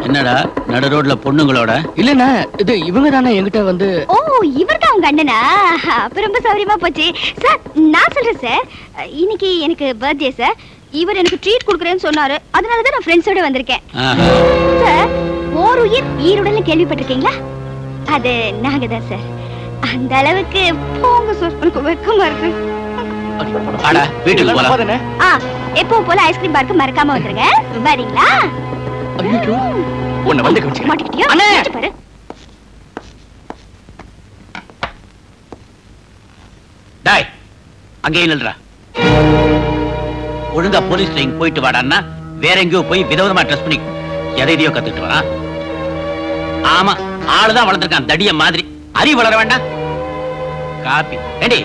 என்னடா நடு ரோட்ல பொண்ணுங்களோட? இல்லண்ணா, இது இவங்க தானே என்கிட்ட வந்து. ஓ, இவர்தான் உங்க அண்ணனா? அப்ப ரொம்ப சௌரியமா போச்சு சார். நான் சொல்றேன் சார், இன்னைக்கு எனக்கு பர்த்டே சார். இவர் எனக்கு ட்ரீட் கொடுக்குறேன்னு சொன்னாரு, அதனாலதான் நான் ஃப்ரெண்ட்ஸோட வந்திருக்கேன் சார். ஓர் உயிர் ஈருடன் கேள்விப்பட்டிருக்கீங்களா? அது நாங்க தான் சார். அந்த அளவுக்கு போங்க சார், எனக்கு வெக்கமா இருக்கு. வீட்டுக்கு போலாம். எப்பவும் போல ஐஸ்கிரீம் பார்க்க மறக்காம வந்துருங்க. வரீங்களா? உன்னை வந்து மாட்டிக்கிட்டியா? பாரு. டாய், அங்கேயே நில்றா. ஒழுங்கா போலீஸ் ஸ்டேஷன் போயிட்டு வாடான்னா வேற எங்கேயோ போய் விதவிதமா ட்ரெஸ் பண்ணி எதையோ கத்துட்டு வரான். ஆமா, ஆளுதான் வளர்ந்துருக்கான் தடிய மாதிரி. அறிவு வளர வேண்டாம். காப்பி ஏண்டி,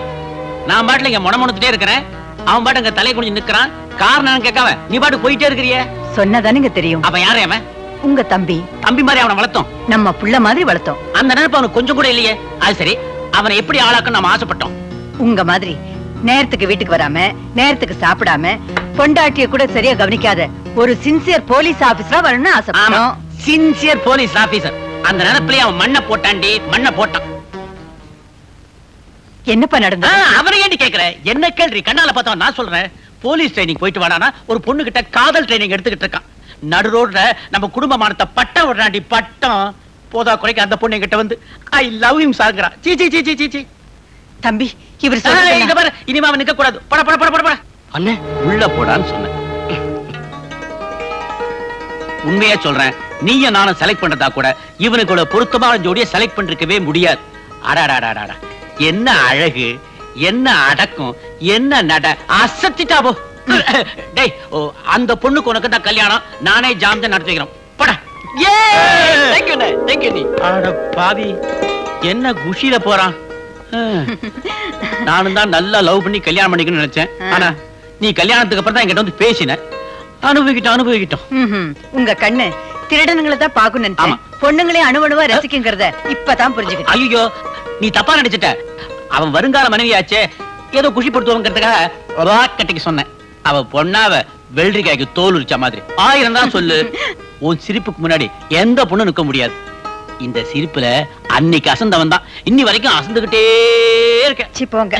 நான் பாட்டுல இங்க முணமுணுத்துட்டே இருக்கிறேன், அவன் பாட்டு அங்க தலை குனிஞ்சு நிக்கிறான். காரணம் கேட்காம நீ பாட்டு போயிட்டே இருக்கிறிய. சொன்னதானுங்க தெரியும். அப்ப யாரே அவன்? உங்க தம்பி. தம்பி மாதிரி அவனை வளர்த்தோம், நம்ம புள்ள மாதிரி வளர்த்தோம். அந்த நினைப்பு அவனுக்கு கொஞ்சம் கூட இல்லையே. அது சரி, அவனை எப்படி ஆளாக்க நம்ம ஆசைப்பட்டோம். உங்க மாதிரி நேரத்துக்கு வீட்டுக்கு வராம, நேரத்துக்கு சாப்பிடாம, பொண்டாட்டிய கூட சரியா கவனிக்காத ஒரு சின்சியர் போலீஸ் ஆபீசரா வரணும்னு ஆசைப்பட்டோம். Sincere police officer. அந்த நினைப்புலயே அவன் மண்ணை போட்டாண்டி, மண்ணை போட்டான். என்னப்பா நடந்தது? அவனை ஏண்டி கேக்குற? என்ன கேள்வி? கண்ணால பார்த்தவன் நான் சொல்றேன். போலீஸ் ட்ரைனிங் போயிட்டு வாடானா ஒரு பொண்ணு கிட்ட காதல் ட்ரைனிங் எடுத்துக்கிட்டு இருக்கான். நடு ரோட்ல நம்ம குடும்பமானத்தை பட்டம் விடுறாண்டி, பட்டம். போதா குறைக்க அந்த பொண்ணு கிட்ட வந்து ஐ லவ் ஹிம் சாகுறா. சீ சீ சீ சீ சீ. தம்பி, இவர் இத பாரு, இனிமே அவன் நிக்க கூடாது. பட பட பட பட. அண்ணே, உள்ள போடான்னு சொன்னேன். உண்மையா சொல்றேன், நீயும் நானும் செலக்ட் பண்றதா கூட இவனுக்கு பொருத்தமான ஜோடியை செலக்ட் பண்ணிருக்கவே முடியாது. அடாடாடாடா, என்ன அழகு, என்ன அடக்கம், என்ன நட, அசத்திட்டா போ. டேய், அந்த பொண்ணுக்கு உனக்கு தான் கல்யாணம், நானே ஜாம்ஜன் நடத்தி வைக்கிறோம். போடா. அட பாவி, என்ன குஷியில போறான். நானும் தான் நல்லா லவ் பண்ணி கல்யாணம் பண்ணிக்கணும்னு நினைச்சேன். ஆனா நீ கல்யாணத்துக்கு அப்புறம் தான் என்கிட்ட வந்து பேசின. அனுபவிக்கிட்டோம். உங்க கண்ணு திருடனுங்களை தான் பாக்கணும், பொண்ணுங்களே அணுவணுவா ரசிக்குங்கிறத இப்பதான் புரிஞ்சுக்கிட்டேன். ஐயோ, நீ தப்பா நினைச்சிட்ட. அவன் வருங்கால மனைவியாச்சே, ஏதோ குஷிப்படுத்துவோங்கிறதுக்காக கட்டிக்க சொன்னேன். அவ பொண்ணாவ வெள்ளரிக்காய்க்கு தோல் உரிச்ச மாதிரி. 1000 தான் சொல்லு, உன் சிரிப்புக்கு முன்னாடி எந்த பொண்ணு நிற்க முடியாது. இந்த சிரிப்புல அன்னைக்கு அசந்தவன் தான் இன்னி வரைக்கும் அசந்துகிட்டே இருக்க. போங்க.